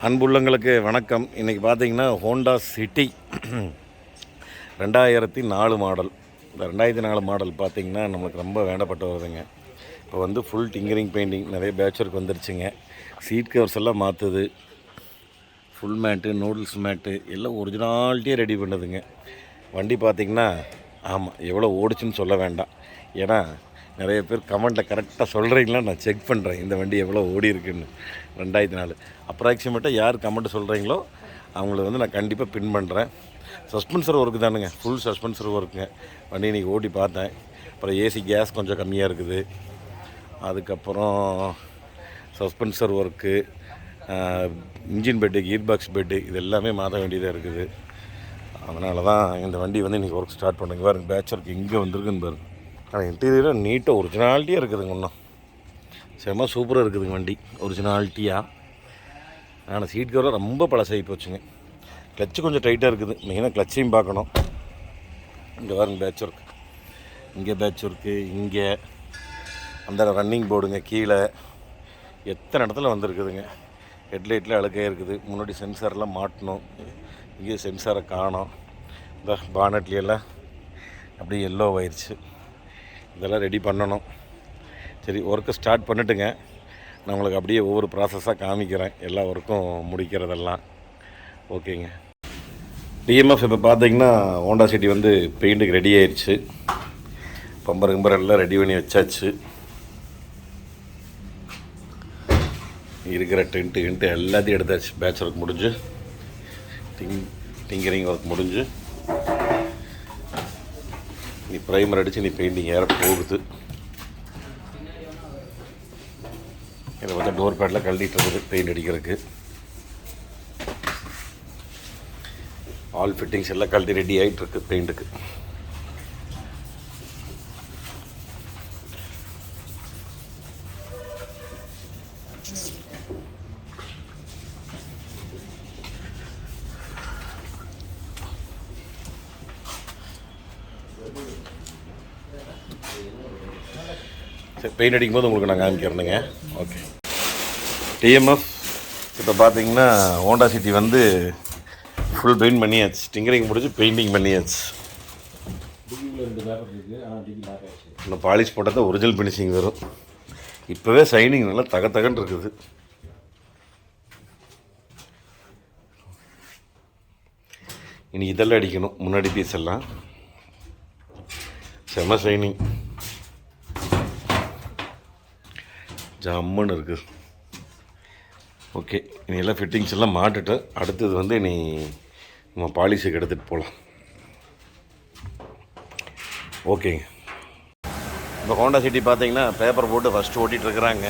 அன்புள்ளங்களுக்கு வணக்கம். இன்றைக்கி பார்த்தீங்கன்னா ஹோண்டா சிட்டி 2004 மாடல். இந்த 2004 மாடல் பார்த்திங்கன்னா நம்மளுக்கு ரொம்ப வேண்டப்பட்டு வருதுங்க. இப்போ வந்து ஃபுல் டிங்கரிங் பெயிண்டிங் நிறைய பேட்ச் ஒர்க் வந்துருச்சுங்க. சீட் கவர்ஸ் எல்லாம் மாற்றுது, ஃபுல் மேட்டு, நூடுல்ஸ் மேட்டு எல்லாம் ஒரிஜினாலிட்டியாக ரெடி பண்ணுதுங்க. வண்டி பார்த்திங்கன்னா ஆமாம் எவ்வளோ ஓடிச்சுன்னு சொல்ல வேண்டாம். ஏன்னா நிறைய பேர் கமெண்ட்டில் கரெக்டாக சொல்கிறீங்களா, நான் செக் பண்ணுறேன் இந்த வண்டி எவ்வளோ ஓடி இருக்குன்னு. 2004 அப்ராக்சிமேட்டாக யார் கமெண்ட்டு சொல்கிறீங்களோ அவங்கள வந்து நான் கண்டிப்பாக பின் பண்ணுறேன். சஸ்பென்சர் ஒர்க்கு தானுங்க, ஃபுல் சஸ்பென்சர் ஒர்க்குங்க. வண்டி இன்றைக்கி ஓட்டி பார்த்தேன். அப்புறம் ஏசி கேஸ் கொஞ்சம் கம்மியாக இருக்குது. அதுக்கப்புறம் suspension work, engine bed, gear box bed இது எல்லாமே மாற்ற வேண்டியதாக இருக்குது. அதனால தான் இந்த வண்டி வந்து இன்றைக்கி ஒர்க் ஸ்டார்ட் பண்ணுங்க. பாருங்க பேட்ச் ஒர்க் இங்கே வந்திருக்குன்னு பாருங்க. ஆனால் இன்டீரியராக நீட்டாக ஒரிஜினாலிட்டியாக இருக்குதுங்க. இன்னும் செம்ம சூப்பராக இருக்குதுங்க வண்டி ஒரிஜினாலிட்டியாக. ஆனால் சீட் கவரில் ரொம்ப பழசாகி போச்சுங்க. கிளச்சு கொஞ்சம் டைட்டாக இருக்குது, மெயினாக கிளச்சையும் பார்க்கணும். இங்கே பாருங்க பேட்ச் ஒர்க், இங்கே பேட்ச் ஒர்க்கு, இங்கே அந்த ரன்னிங் போர்டுங்க கீழே எத்தனை இடத்துல வந்துருக்குதுங்க. ஹெட்லைட்டில் அழுக்கையாக இருக்குது. முன்னாடி சென்சாரெலாம் மாட்டணும், இங்கே சென்சாரை காணோம். இந்த பானட்லியெல்லாம் அப்படியே எல்லோ ஆயிடுச்சு. இதெல்லாம் ரெடி பண்ணணும். சரி, ஒர்க்கை ஸ்டார்ட் பண்ணிட்டுங்க. நான் உங்களுக்கு அப்படியே ஒவ்வொரு ப்ராசஸாக காமிக்கிறேன், எல்லா ஒர்க்கும் முடிக்கிறதெல்லாம். ஓகேங்க. டிஎம்எஃப் இப்போ பார்த்தீங்கன்னா ஹோண்டா சிட்டி வந்து பெயிண்ட்டுக்கு ரெடி ஆயிடுச்சு. பம்பர் கம்பர் எல்லாம் ரெடி பண்ணி வச்சாச்சு. இருக்கிற டென்ட்டு எல்லாத்தையும் எடுத்தாச்சு. பேட்ச் ஒர்க் முடிஞ்சு, டிங்கரிங் ஒர்க் முடிஞ்சு, நீ ப்ரைமர் அடித்து நீ பெயிண்டிங் ஏற போகுது. இதை பார்த்தா டோர் பேடில் கழட்டிட்டு இருக்குது பெயிண்ட் அடிக்கிறதுக்கு. ஆல் ஃபிட்டிங்ஸ் எல்லாம் கழட்டி ரெடி ஆகிட்டு இருக்கு பெயிண்ட்டுக்கு. சரி, பெயிண்ட் அடிக்கும்போது உங்களுக்கு நான் காமிக்கிறேனுங்க. ஓகே. டிஎம்எஃப் இப்போ பார்த்தீங்கன்னா ஹோண்டா சிட்டி வந்து ஃபுல் பெயிண்ட் பண்ணியாச்சு. டிங்கரிங் முடிச்சு பெயிண்டிங் பண்ணியாச்சு. இன்னும் பாலிஷ் போட்டால் தான் ஒரிஜினல் ஃபினிஷிங் வரும். இப்போவே ஷைனிங் நல்லா தகன்னு இருக்குது. இனி இதெல்லாம் அடிக்கணும், முன்னாடி பீஸ் எல்லாம் செம்ம ஷைனிங் ஜம்முன்னு இருக்குது. ஓகே, இனி எல்லாம் ஃபிட்டிங்ஸ் எல்லாம் மாட்டுட்டு அடுத்தது வந்து இனி நம்ம பாலிஷுக்கு எடுத்துகிட்டு போகலாம். ஓகேங்க. இப்போ ஹோண்டா சிட்டி பார்த்தீங்கன்னா பேப்பர் போட்டு ஃபஸ்ட்டு ஓட்டிகிட்ருக்குறாங்க.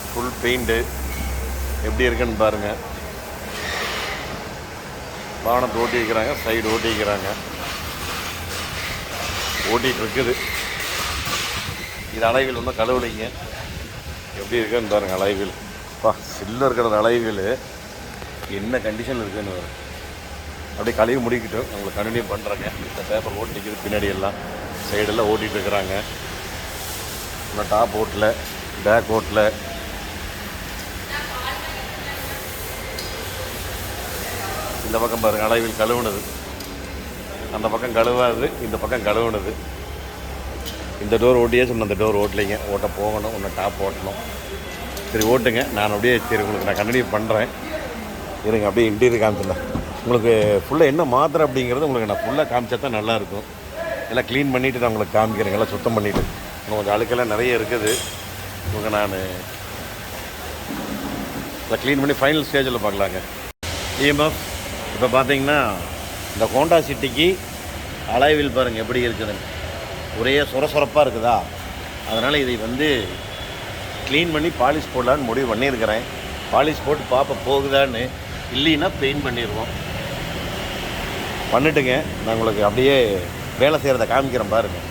ஃபுல் பெயிண்ட்டு எப்படி இருக்குன்னு பாருங்கள். வாகனத்தை ஓட்டி வைக்கிறாங்க, சைடு ஓட்டி வைக்கிறாங்க, ஓட்டிகிட்ருக்குது. இது அலைவில் ஒன்றும் கழுவலைங்க. எப்படி இருக்குன்னு பாருங்கள் அலைவில். சில்ல இருக்கிறது அலைவில் என்ன கண்டிஷன் இருக்குதுன்னு வரும். அப்படியே கழுவி முடிக்கிட்டு உங்களுக்கு கண்டினியூ பண்ணுறாங்க. இந்த பேப்பர் ஓட்டி நிற்கிது, பின்னாடி எல்லாம் சைடெல்லாம் ஓட்டிகிட்டு இருக்கிறாங்க. இன்னும் டாப் ஓட்டில், பேக் ஓட்டில், இந்த பக்கம் பாருங்கள் அலைவில் கழுவுனது, அந்த பக்கம் கழுவாது, இந்த பக்கம் கழுவுனது. இந்த டோர் ஓட்டியே சொன்ன, அந்த டோர் ஓட்டலைங்க, ஓட்ட போகணும், ஒன்று டாப் ஓட்டணும். சரி ஓட்டுங்க, நான் அப்படியே சரி உங்களுக்கு நான் கண்டினியூ பண்ணுறேன். இருங்க அப்படியே இன்டீரியர் காமிச்சிடலாம் உங்களுக்கு. ஃபுல்லாக என்ன மாத்திரை அப்படிங்கிறது உங்களுக்கு நான் ஃபுல்லாக காமிச்சா தான் நல்லாயிருக்கும். எல்லாம் க்ளீன் பண்ணிவிட்டு நான் உங்களுக்கு காமிக்கிறேங்க, எல்லாம் சுத்தம் பண்ணிவிட்டு. இன்னும் கொஞ்சம் அழுக்கெல்லாம் நிறைய இருக்குது. உங்களுக்கு நான் இதை க்ளீன் பண்ணி ஃபைனல் ஸ்டேஜில் பார்க்கலாங்க. டிஎம்எஃப் இப்போ பார்த்தீங்கன்னா இந்த ஹோண்டா சிட்டிக்கு அலைவில் பாருங்கள் எப்படி இருக்குதுன்னு. ஒரே சொரப்பாக இருக்குதா, அதனால் இதை வந்து க்ளீன் பண்ணி பாலிஷ் போடலான்னு முடிவு பண்ணியிருக்கிறேன். பாலிஷ் போட்டு பார்ப்ப போகுதான்னு, இல்லைன்னா பெயிண்ட் பண்ணிடுவோம். பண்ணிட்டுங்க நான் உங்களுக்கு அப்படியே வேலை செய்கிறத காமிக்கிறேன் பாருங்கள்.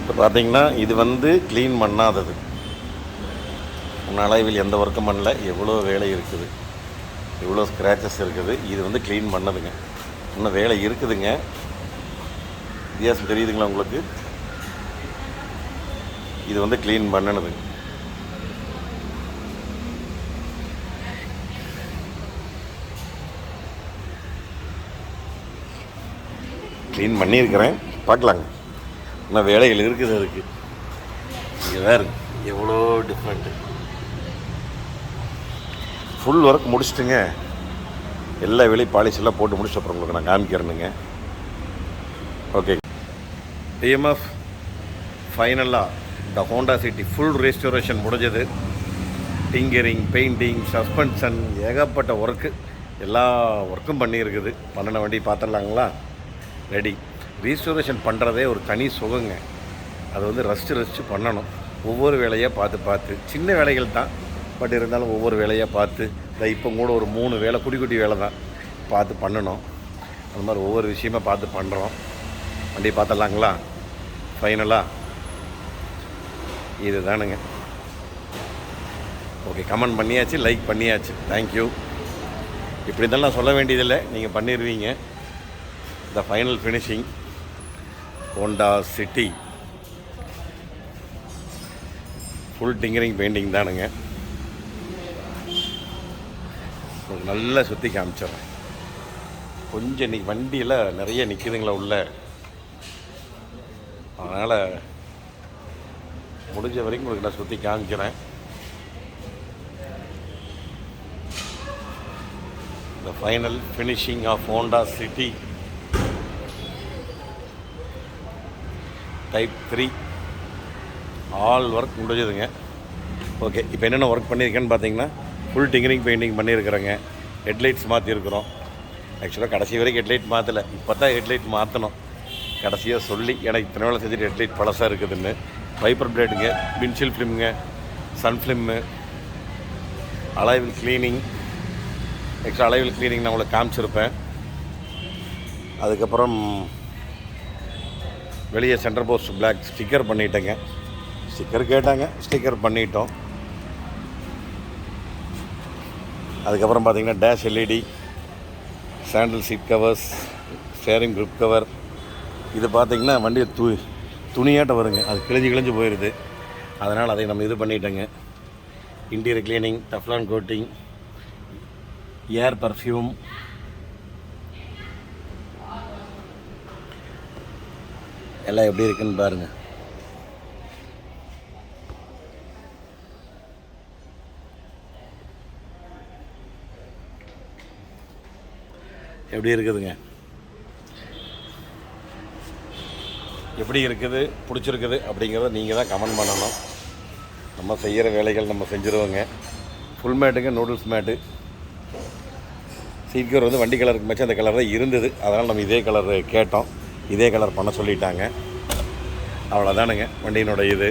இப்போ பார்த்தீங்கன்னா இது வந்து க்ளீன் பண்ணாதது. அளவில் எந்த ஒர்க்கும் பண்ணல. எவ்வளோ வேலை இருக்குது, எவ்வளோ ஸ்க்ராச்சஸ் இருக்குது. இது வந்து க்ளீன் பண்ணதுங்க. இன்னும் வேலை இருக்குதுங்க. வித்தியாசம் தெரியுதுங்களா உங்களுக்கு? இது வந்து க்ளீன் பண்ணினதுங்க. க்ளீன் பண்ணியிருக்கிறேன், பார்க்கலாங்க. இன்னும் வேலைகள் இருக்குது அதுக்கு. இங்கே வேறு எவ்வளோ டிஃப்ரெண்ட்டு. Full work முடிச்சுட்டுங்க. எல்லா வேலையும் பாலிஷ் எல்லாம் போட்டு முடிச்சு அப்புறம் உங்களுக்கு நான் காமிக்கிறேனுங்க. ஓகே, டிஎம்எஃப் ஃபைனலாக இந்த ஹோண்டா சிட்டி ஃபுல் ரெஸ்டோரேஷன் முடிஞ்சது. டிங்கரிங், பெயிண்டிங், சஸ்பென்ஷன், ஏகப்பட்ட ஒர்க்கு, எல்லா ஒர்க்கும் பண்ணியிருக்குது. பண்ணின வண்டி பார்த்துடலாங்களா? ரெடி. ரீஸ்டோரேஷன் பண்ணுறதே ஒரு தனி சுகங்க. அது வந்து ரசித்து பண்ணணும். ஒவ்வொரு வேலையாக பார்த்து சின்ன வேலைகள் தான், பட் இருந்தாலும் ஒவ்வொரு வேலையாக பார்த்து, இப்போ கூட ஒரு 3 வேலை குட்டி வேலை தான் பார்த்து பண்ணணும். அது மாதிரி ஒவ்வொரு விஷயமாக பார்த்து பண்ணுறோம். வண்டி பார்த்துடலாங்களா? ஃபைனலாக இது தானுங்க. ஓகே, கமெண்ட் பண்ணியாச்சு, லைக் பண்ணியாச்சு. தேங்க்யூ. இப்படி தான் நான் சொல்ல வேண்டியதில்லை, நீங்கள் பண்ணிடுவீங்க. த final finishing Honda city full tinkering painting தானுங்க. உங்களுக்கு நல்லா சுற்றி காமிச்சிடுறேன். கொஞ்சம் இன்றைக்கி வண்டியில் நிறைய நிற்கிதுங்களா உள்ள, அதனால் முடிஞ்ச வரைக்கும் உங்களுக்கு நான் சுற்றி காமிக்கிறேன். The final finishing of Honda city type 3 all work முடிஞ்சதுங்க. ஓகே, இப்போ என்னென்ன ஒர்க் பண்ணியிருக்கேன்னு பார்த்தீங்கன்னா, ஃபுல் டிங்கரிங் பெயிண்டிங் பண்ணியிருக்கிறேங்க. ஹெட்லைட்ஸ் மாற்றிருக்கிறோம். ஆக்சுவலாக கடைசி வரைக்கும் ஹெட்லைட் மாற்றலை, இப்போ தான் ஹெட்லைட் மாற்றணும். கடைசியாக சொல்லி எனக்கு இத்தனை வேலை செஞ்சுட்டு ஹெட்லைட் பழசாக இருக்குதுன்னு. வைப்பர் பிளேடுங்க, விண்ட்ஷீல்ட் ஃபிலிம்ங்க, sun film, alloy wheel cleaning. Extra alloy wheel cleaning நான் உங்களுக்கு காமிச்சிருப்பேன். அதுக்கப்புறம் வெளியே சென்டர் போஸ்ட் பிளாக் ஸ்டிக்கர் பண்ணிட்டேங்க. ஸ்டிக்கர் கேட்டாங்க, ஸ்டிக்கர் பண்ணிட்டோம். அதுக்கப்புறம் பார்த்திங்கன்னா டேஷ் எல்இடி, சாண்டில் seat covers, steering grip cover. இது பார்த்திங்கன்னா வண்டியை துணியாட்ட வருங்க, அது கிழிஞ்சு போயிடுது. அதனால் அதை நம்ம இது பண்ணிட்டேங்க. இன்டீரியர் க்ளீனிங், டஃப்லான் கோட்டிங், ஏர் பர்ஃப்யூம், எல்லாம் எப்படி இருக்குன்னு பாருங்கள். எப்படி இருக்குதுங்க? எப்படி இருக்குது, பிடிச்சிருக்குது அப்படிங்கிறத நீங்கள் தான் கமெண்ட் பண்ணணும். நம்ம செய்கிற வேலைகள் நம்ம செஞ்சுருவோங்க. ஃபுல் மேட்டுங்க, நூடுல்ஸ் மேட்டு. சீட் கவர் வந்து வண்டி கலருக்கு மேட்ச் அந்த கலர் தான் இருந்தது. அதனால் நம்ம இதே கலர் கேட்டோம், இதே கலர் பண்ண சொல்லிட்டாங்க. அவ்வளோதானுங்க வண்டியினோட இது.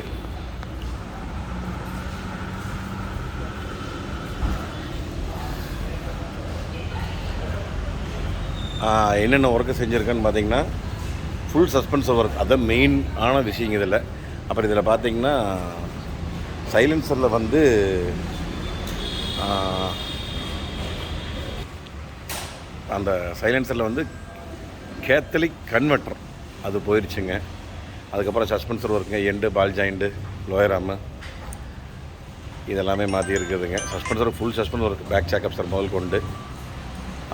என்னென்ன ஒர்க்கு செஞ்சுருக்கேன்னு பார்த்தீங்கன்னா, ஃபுல் சஸ்பென்சர் ஒர்க், அதுதான் மெயின் ஆன விஷயங்க இதில். அப்புறம் இதில் பார்த்தீங்கன்னா சைலன்சரில் வந்து அந்த சைலன்சரில் வந்து கேத்தலிக் கன்வெர்ட்டர் அது போயிடுச்சுங்க. அதுக்கப்புறம் சஸ்பென்சர் ஒர்க்குங்க, எண்டு, பால் ஜாயிண்ட்டு, லோயராமு இதெல்லாமே மாற்றி இருக்குதுங்க. Suspension full suspension work, back shock absorber முதல் கொண்டு.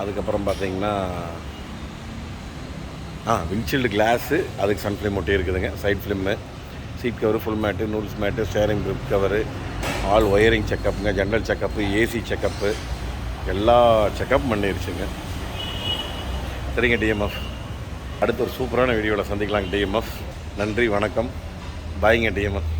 அதுக்கப்புறம் பார்த்தீங்கன்னா விண்ட்ஷீல்டு கிளாஸு, அதுக்கு சன் ஃபிலிம் ஒட்டி இருக்குதுங்க. Side film, seat cover, full mat, noodles mat, steering grip cover, all wiring செக்கப்புங்க, ஜென்ரல் செக்கப்பு, ஏசி செக்கப்பு, எல்லா செக்கப் பண்ணிடுச்சுங்க. சரிங்க டிஎம்எஃப், அடுத்து ஒரு சூப்பரான வீடியோவில் சந்திக்கலாங்க டிஎம்எஃப். நன்றி, வணக்கம், பாய்ங்க டிஎம்எஃப்.